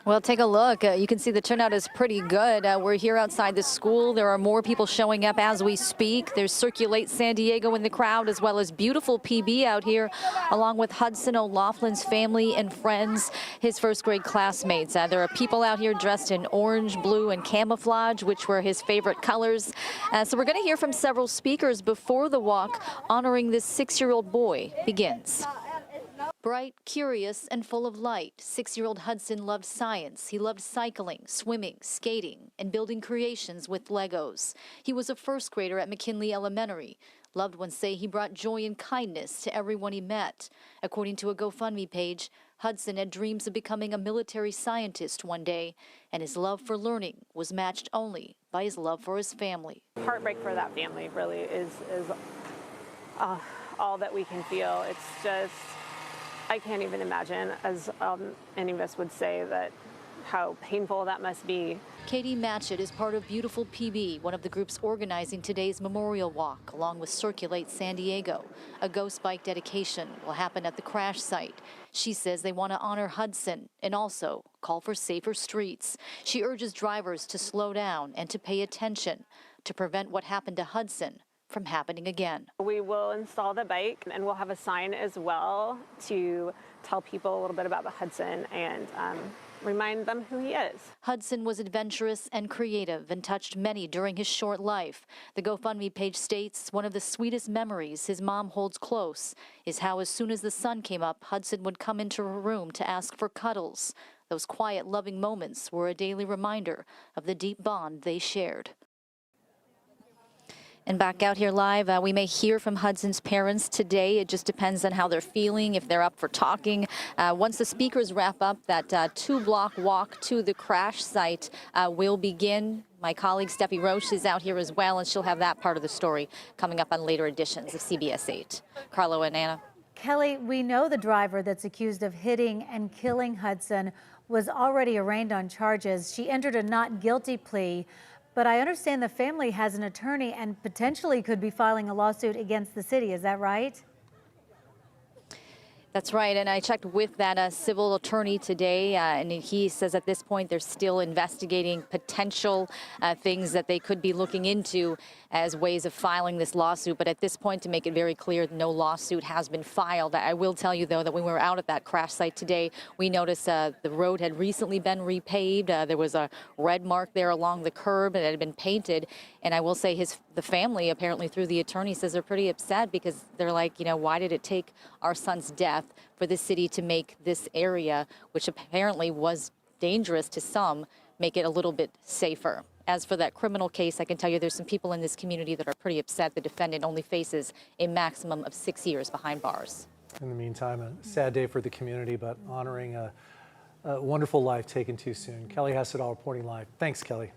Well, take a look. You can see the turnout is pretty good. We're here outside the school. There are more people showing up as we speak. There's Circulate San Diego in the crowd, as well as beautiful PB out here, along with Hudson O'Loughlin's family and friends, his first grade classmates. There are people out here dressed in orange, blue, and camouflage, which were his favorite colors. So we're going to hear from several speakers before the walk honoring this 6-year-old boy begins. Bright, curious, and full of light, 6-year-old Hudson loved science. He loved cycling, swimming, skating, and building creations with Legos. He was a first grader at McKinley Elementary. Loved ones say he brought joy and kindness to everyone he met. According to a GoFundMe page, Hudson had dreams of becoming a military scientist one day, and his love for learning was matched only by his love for his family. Heartbreak for that family really is all that we can feel. It's just, I can't even imagine, as any of us would say, that how painful that must be. Katie Matchett is part of Beautiful PB, one of the groups organizing today's memorial walk, along with Circulate San Diego. A ghost bike dedication will happen at the crash site. She says they want to honor Hudson and also call for safer streets. She urges drivers to slow down and to pay attention to prevent what happened to Hudson from happening again. We will install the bike, and we'll have a sign as well to tell people a little bit about the Hudson and remind them who he is. Hudson was adventurous and creative and touched many during his short life. The GoFundMe page states one of the sweetest memories his mom holds close is how as soon as the sun came up, Hudson would come into her room to ask for cuddles. Those quiet, loving moments were a daily reminder of the deep bond they shared. And back out here live, we may hear from Hudson's parents today. It just depends on how they're feeling, if they're up for talking. Once the speakers wrap up, that 2-block walk to the crash site will begin. My colleague Steffi Roche is out here as well, and she'll have that part of the story coming up on later editions of CBS 8. Carlo and Anna. Kelly, we know the driver that's accused of hitting and killing Hudson was already arraigned on charges. She entered a not guilty plea. But I understand the family has an attorney and potentially could be filing a lawsuit against the city. Is that right? That's right, and I checked with that civil attorney today, and he says at this point they're still investigating potential things that they could be looking into as ways of filing this lawsuit. But at this point, to make it very clear, no lawsuit has been filed. I will tell you, though, that when we were out at that crash site today, we noticed the road had recently been repaved. There was a red mark there along the curb that had been painted. And I will say the family, apparently through the attorney, says they're pretty upset because they're like, you know, why did it take our son's death for the city to make this area, which apparently was dangerous to some, make it a little bit safer? As for that criminal case, I can tell you there's some people in this community that are pretty upset. The defendant only faces a maximum of 6 years behind bars. In the meantime, a sad day for the community, but honoring a wonderful life taken too soon. Kelly Hessedall reporting live. Thanks, Kelly.